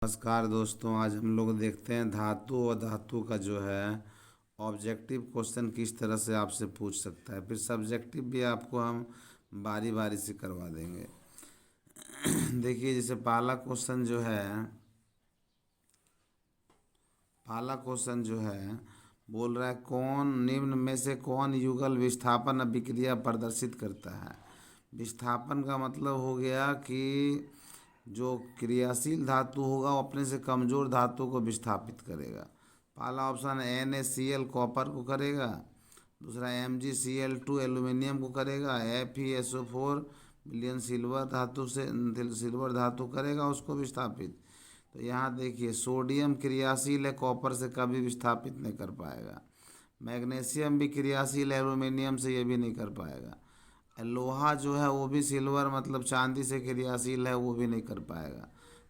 नमस्कार दोस्तों, आज हम लोग देखते हैं धातु और धातु का जो है ऑब्जेक्टिव क्वेश्चन किस तरह से आपसे पूछ सकता है। फिर सब्जेक्टिव भी आपको हम बारी बारी से करवा देंगे। देखिए, जैसे पहला क्वेश्चन जो है बोल रहा है कौन निम्न में से कौन युगल विस्थापन अभिक्रिया प्रदर्शित करता है। विस्थापन का मतलब हो गया कि जो क्रियाशील धातु होगा वो अपने से कमज़ोर धातु को विस्थापित करेगा। पहला ऑप्शन NaCl कॉपर को करेगा, दूसरा MgCl2 एल्यूमिनियम को करेगा, FeSO4 विलयन सिल्वर धातु करेगा उसको विस्थापित। तो यहाँ देखिए, सोडियम क्रियाशील है, कॉपर से कभी विस्थापित नहीं कर पाएगा। मैग्नीशियम भी क्रियाशील है, एल्यूमिनियम से ये भी नहीं कर पाएगा। लोहा जो है वो भी सिल्वर मतलब चांदी से क्रियाशील है, वो भी नहीं कर पाएगा।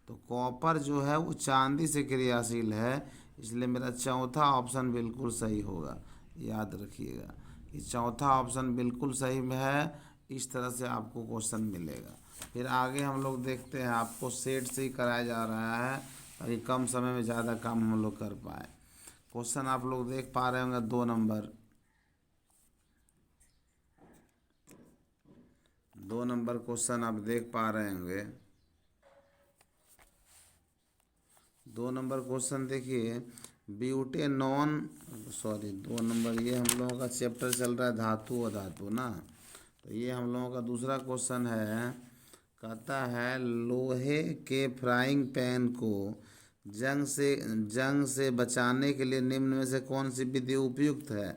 तो कॉपर जो है वो चांदी से क्रियाशील है, इसलिए मेरा चौथा ऑप्शन बिल्कुल सही होगा। याद रखिएगा, ये चौथा ऑप्शन बिल्कुल सही में है। इस तरह से आपको क्वेश्चन मिलेगा। फिर आगे हम लोग देखते हैं, आपको सेट से ही कराया जा रहा है ताकि कम समय में ज़्यादा काम हम लोग कर पाए। क्वेश्चन आप लोग देख पा रहे होंगे, 2 नंबर क्वेश्चन आप देख पा रहे होंगे। 2 नंबर क्वेश्चन देखिए, ब्यूटेनॉन 2 नंबर, ये हम लोगों का चैप्टर चल रहा है धातु और धातु ना। तो ये हम लोगों का दूसरा क्वेश्चन है। कहता है लोहे के फ्राइंग पैन को जंग से बचाने के लिए निम्न में से कौन सी विधि उपयुक्त है।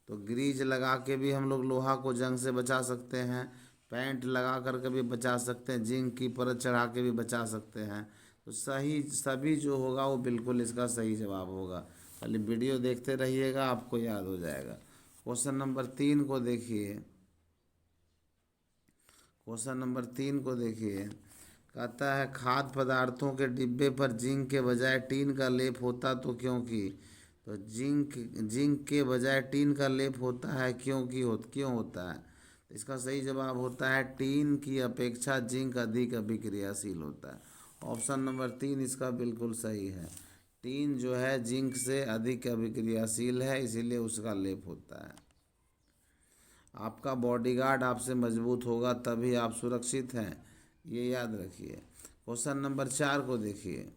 तो ग्रीज लगा के भी हम लोग लोहा को जंग से बचा सकते हैं, पेंट लगा करके भी बचा सकते हैं, जिंक की परत चढ़ा के भी बचा सकते हैं। तो सही सभी जो होगा वो बिल्कुल इसका सही जवाब होगा। खाली वीडियो देखते रहिएगा, आपको याद हो जाएगा। क्वेश्चन नंबर 3 को देखिए। कहता है खाद्य पदार्थों के डिब्बे पर जिंक के बजाय टीन का लेप होता तो क्योंकि। तो जिंक के बजाय टीन का लेप होता है क्यों होता है। तो इसका सही जवाब होता है टीन की अपेक्षा जिंक अधिक अभिक्रियाशील होता है। ऑप्शन नंबर 3 इसका बिल्कुल सही है। टीन जो है जिंक से अधिक अभिक्रियाशील है, इसीलिए उसका लेप होता है। आपका बॉडीगार्ड आपसे मजबूत होगा तभी आप सुरक्षित हैं, ये याद रखिए। क्वेश्चन नंबर 4 को देखिए।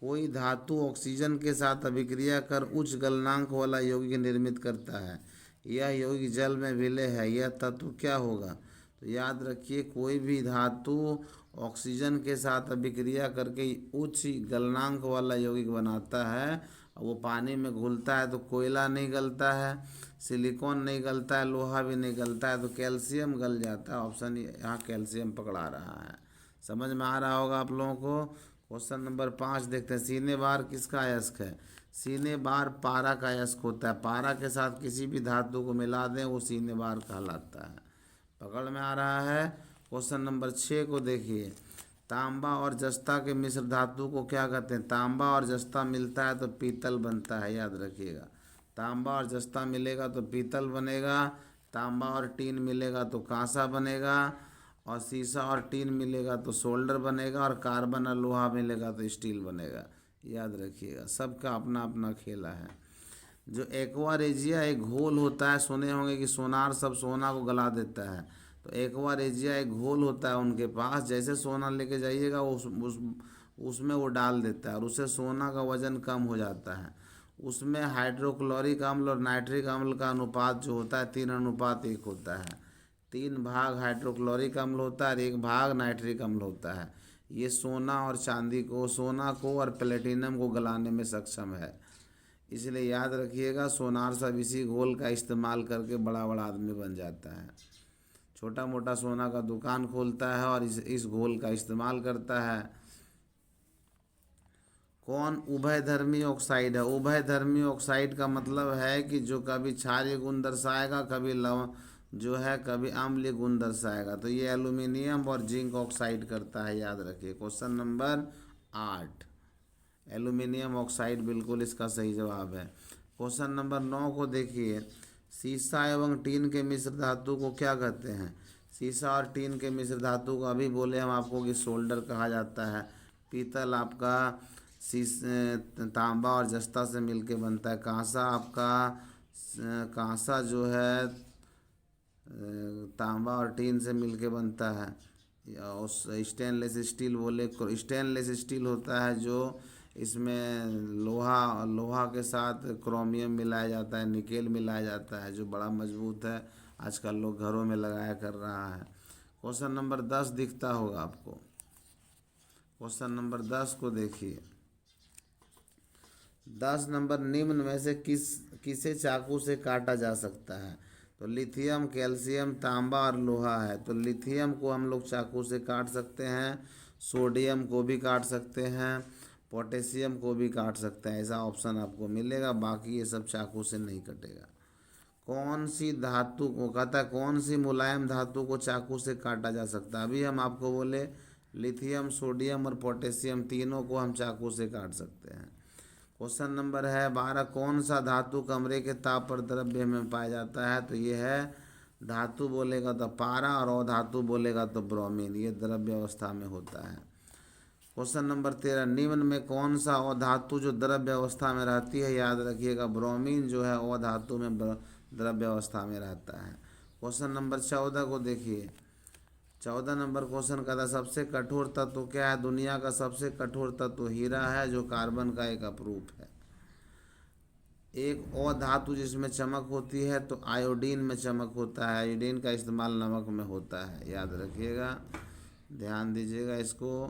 कोई धातु ऑक्सीजन के साथ अभिक्रिया कर उच्च गलनांक वाला यौगिक निर्मित करता है। यह यौगिक जल में विलय है, यह तत्व क्या होगा। तो याद रखिए, कोई भी धातु ऑक्सीजन के साथ अभिक्रिया करके उच्च गलनांक वाला यौगिक बनाता है। और वो पानी में घुलता है तो कोयला नहीं गलता है, सिलिकॉन नहीं गलता है, लोहा भी नहीं गलता है, तो कैल्शियम गल जाता है। ऑप्शन यहाँ कैल्शियम पकड़ा रहा है। समझ में आ रहा होगा आप लोगों को। क्वेश्चन नंबर 5 देखते हैं। सीने बार किसका अयस्क है। सीने बार पारा का अयस्क होता है। पारा के साथ किसी भी धातु को मिला दें वो सीने बार कहलाता है। पकड़ में आ रहा है। क्वेश्चन नंबर 6 को देखिए। तांबा और जस्ता के मिश्र धातु को क्या कहते हैं। तांबा और जस्ता मिलता है तो पीतल बनता है, याद रखिएगा। तांबा और जस्ता मिलेगा तो पीतल बनेगा, तांबा और टीन मिलेगा तो कांसा बनेगा, और शीशा और टीन मिलेगा तो सोल्डर बनेगा, और कार्बन और लोहा मिलेगा तो स्टील बनेगा। याद रखिएगा, सबका अपना अपना खेला है। जो एक्वा रेजिया एक घोल होता है, सुने होंगे कि सोनार सब सोना को गला देता है। तो एक्वा रेजिया एक घोल होता है उनके पास, जैसे सोना लेके जाइएगा उसमें वो डाल देता है और उससे सोना का वजन कम हो जाता है। उसमें हाइड्रोक्लोरिक अम्ल और नाइट्रिक अम्ल का अनुपात जो होता है 3:1 होता है। 3 भाग हाइड्रोक्लोरिक अम्ल होता है और 1 भाग नाइट्रिक अम्ल होता है। ये सोना को और प्लेटिनम को गलाने में सक्षम है। इसलिए याद रखिएगा, सोनार सब इसी घोल का इस्तेमाल करके बड़ा बड़ा आदमी बन जाता है। छोटा मोटा सोना का दुकान खोलता है और इस घोल का इस्तेमाल करता है। कौन उभयधर्मी ऑक्साइड है। उभयधर्मी ऑक्साइड का मतलब है कि जो कभी क्षारीय गुण दर्शाएगा, कभी लव जो है कभी अम्लीय गुण दर्शाएगा। तो ये एल्यूमिनियम और जिंक ऑक्साइड करता है, याद रखिए। क्वेश्चन नंबर 8 एल्यूमिनियम ऑक्साइड बिल्कुल इसका सही जवाब है। क्वेश्चन नंबर 9 को देखिए। सीसा एवं टीन के मिश्र धातु को क्या कहते हैं। सीसा और टीन के मिश्र धातु को अभी बोले हम आपको कि सोल्डर कहा जाता है। पीतल आपका तांबा और जस्ता से मिलके बनता है। कांसा आपका कांसा जो है तांबा और टीन से मिलके बनता है। या उस स्टेनलेस स्टील बोले, स्टेनलेस स्टील होता है जो इसमें लोहा लोहा के साथ क्रोमियम मिलाया जाता है, निकेल मिलाया जाता है, जो बड़ा मजबूत है। आजकल लोग घरों में लगाया कर रहा है। क्वेश्चन नंबर 10 दिखता होगा आपको। क्वेश्चन नंबर 10 को देखिए। 10 नंबर, निम्न में से किसे चाकू से काटा जा सकता है? तो लिथियम, कैल्शियम, तांबा और लोहा है। तो लिथियम को हम लोग चाकू से काट सकते हैं, सोडियम को भी काट सकते हैं, पोटेशियम को भी काट सकते हैं। ऐसा ऑप्शन आपको मिलेगा, बाकी ये सब चाकू से नहीं कटेगा। कौन सी धातु को कहता है, कौन सी मुलायम धातु को चाकू से काटा जा सकता है? अभी हम आपको बोले लिथियम, सोडियम और पोटेशियम तीनों को हम चाकू से काट सकते हैं। क्वेश्चन नंबर है 12, कौन सा धातु कमरे के ताप पर द्रव्य में पाया जाता है? तो ये है धातु बोलेगा तो पारा और अधातु बोलेगा तो ब्रोमीन, ये द्रव्य अवस्था में होता है। क्वेश्चन नंबर 13, निम्न में कौन सा अधातु जो द्रव्य अवस्था में रहती है? याद रखिएगा ब्रोमीन जो है अधातु में द्रव्य अवस्था में रहता है। क्वेश्चन नंबर 14 को देखिए। 14 नंबर क्वेश्चन का था, सबसे कठोर तत्व क्या है? दुनिया का सबसे कठोर तत्व हीरा है, जो कार्बन का एक अपरूप है। एक और धातु जिसमें चमक होती है तो आयोडीन में चमक होता है। आयोडीन का इस्तेमाल नमक में होता है, याद रखिएगा, ध्यान दीजिएगा इसको।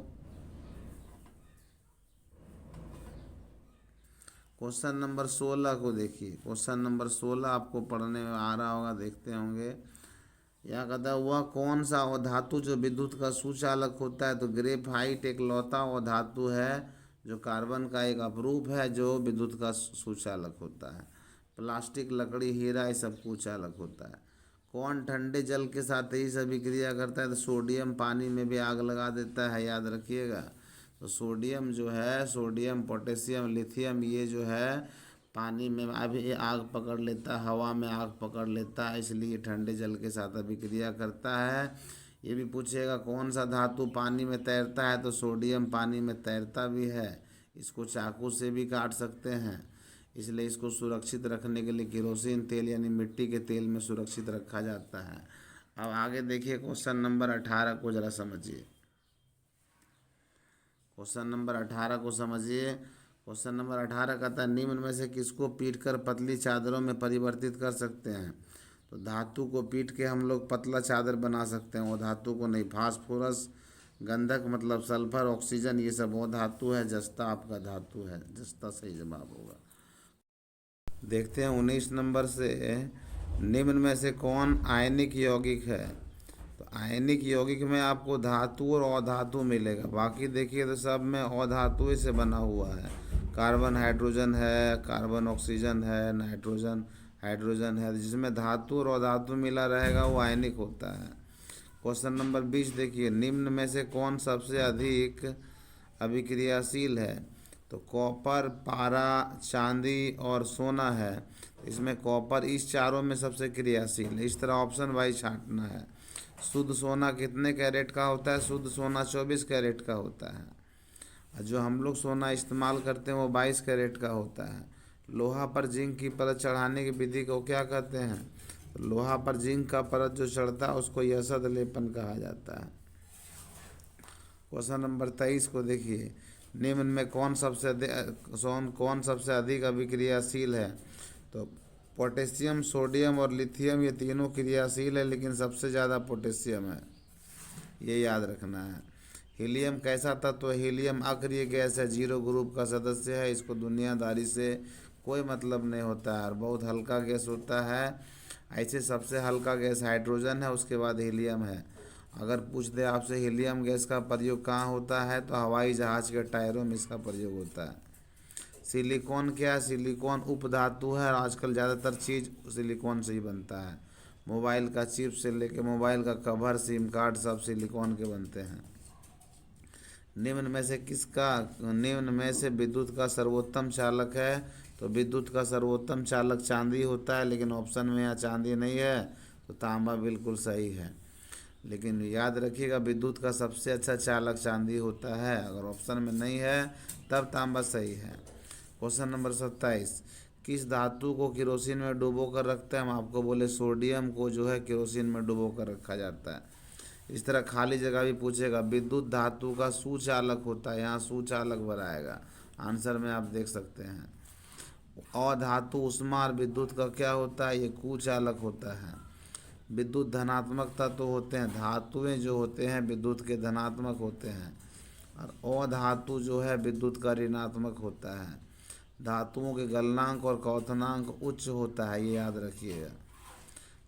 क्वेश्चन नंबर 16 को देखिए। क्वेश्चन नंबर 16 आपको पढ़ने में आ रहा होगा, देखते होंगे। यह कहता है, वह कौन सा अधातु जो विद्युत का सुचालक होता है? तो ग्रेफाइट एक लौता अधातु है जो कार्बन का एक अपरूप है, जो विद्युत का सुचालक होता है। प्लास्टिक, लकड़ी, हीरा, ये सब कुचालक होता है। कौन ठंडे जल के साथ ही सभी क्रिया करता है? तो सोडियम पानी में भी आग लगा देता है, याद रखिएगा। तो सोडियम जो है, सोडियम, पोटेशियम, लिथियम, ये जो है पानी में अभी आग पकड़ लेता है, हवा में आग पकड़ लेता है, इसलिए ठंडे जल के साथ अभिक्रिया करता है। ये भी पूछेगा कौन सा धातु पानी में तैरता है? तो सोडियम पानी में तैरता भी है। इसको चाकू से भी काट सकते हैं, इसलिए इसको सुरक्षित रखने के लिए केरोसिन तेल यानी मिट्टी के तेल में सुरक्षित रखा जाता है। अब आगे देखिए, क्वेश्चन नंबर 18 को ज़रा समझिए। क्वेश्चन नंबर 18 को समझिए। क्वेश्चन नंबर 18 कहता है, निम्न में से किसको पीटकर पतली चादरों में परिवर्तित कर सकते हैं? तो धातु को पीट के हम लोग पतला चादर बना सकते हैं, वो धातु को नहीं। फास्फोरस, गंधक मतलब सल्फर, ऑक्सीजन, ये सब वो धातु है। जस्ता आपका धातु है, जस्ता सही जवाब होगा। देखते हैं 19 नंबर से, निम्न में से कौन आयनिक यौगिक है? तो आयनिक यौगिक में आपको धातु और अधातु मिलेगा, बाकी देखिए तो सब में अधातु से बना हुआ है। कार्बन हाइड्रोजन है, कार्बन ऑक्सीजन है, नाइट्रोजन हाइड्रोजन है। जिसमें धातु और अधातु मिला रहेगा वो आयनिक होता है। क्वेश्चन नंबर 20 देखिए, निम्न में से कौन सबसे अधिक अभिक्रियाशील है? तो कॉपर, पारा, चांदी और सोना है। इसमें कॉपर इस चारों में सबसे क्रियाशील है। इस तरह ऑप्शन वाइज छांटना है। शुद्ध सोना कितने कैरेट का होता है? शुद्ध सोना 24 कैरेट का होता है। और जो हम लोग सोना इस्तेमाल करते हैं वो 22 कैरेट का होता है। लोहा पर जिंक की परत चढ़ाने की विधि को क्या कहते हैं? तो लोहा पर जिंक का परत जो चढ़ता है उसको यसद लेपन कहा जाता है। क्वेश्चन नंबर 23 को देखिए, निम्न में कौन सबसे अधिक अभिक्रियाशील है? तो पोटेशियम, सोडियम और लिथियम ये तीनों क्रियाशील है, लेकिन सबसे ज़्यादा पोटेशियम है, ये याद रखना है। हीलियम कैसा तत्व है? हीलियम अक्रिय गैस है, 0 ग्रुप का सदस्य है। इसको दुनियादारी से कोई मतलब नहीं होता है और बहुत हल्का गैस होता है। ऐसे सबसे हल्का गैस हाइड्रोजन है, उसके बाद हीलियम है। अगर पूछ दे आपसे हीलियम गैस का प्रयोग कहाँ होता है, तो हवाई जहाज़ के टायरों में इसका प्रयोग होता है। सिलिकॉन क्या है? सिलिकॉन उपधातु है और आजकल ज़्यादातर चीज़ सिलिकॉन से ही बनता है। मोबाइल का चिप से लेके मोबाइल का कवर, सिम कार्ड सब सिलिकॉन के बनते हैं। निम्न में से विद्युत का सर्वोत्तम चालक है? तो विद्युत का सर्वोत्तम चालक चांदी होता है, लेकिन ऑप्शन में यहाँ चांदी नहीं है, तो तांबा बिल्कुल सही है। लेकिन याद रखिएगा विद्युत का सबसे अच्छा चालक चांदी होता है। अगर ऑप्शन में नहीं है तब तांबा सही है। क्वेश्चन नंबर 27, किस धातु को केरोसिन में डुबो कर रखते हैं? हम आपको बोले सोडियम को जो है केरोसिन में डुबो कर रखा जाता है। इस तरह खाली जगह भी पूछेगा, विद्युत धातु का सुचालक होता है, यहाँ सुचालक बनाएगा। आंसर में आप देख सकते हैं। अधातु उष्मा और विद्युत का क्या होता है? ये कुचालक होता है। विद्युत धनात्मक तत्व होते हैं, धातुएं जो होते हैं विद्युत के धनात्मक होते हैं, और अधातु जो है विद्युत का ऋणात्मक होता है। धातुओं के गलनांक और क्वथनांक उच्च होता है, ये याद रखिएगा।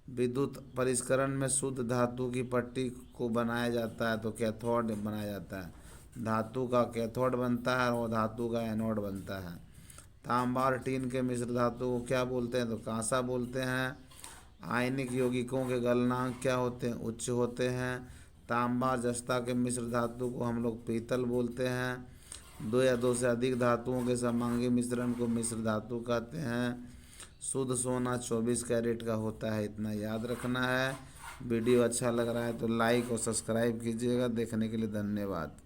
विद्युत परिष्करण में शुद्ध धातु की पट्टी को बनाया जाता है तो कैथोड बनाया जाता है। धातु का कैथोड बनता है और धातु का एनोड बनता है। तांबा और टीन के मिश्र धातु को क्या बोलते हैं? तो कांसा बोलते हैं। आयनिक यौगिकों के गलनांक क्या होते हैं? उच्च होते हैं। तांबा और जस्ता के मिश्र धातु को हम लोग पीतल बोलते हैं। दो या दो से अधिक धातुओं के समांगी मिश्रण को मिश्र धातु कहते हैं। शुद्ध सोना 24 कैरेट का होता है, इतना याद रखना है। वीडियो अच्छा लग रहा है तो लाइक और सब्सक्राइब कीजिएगा। देखने के लिए धन्यवाद।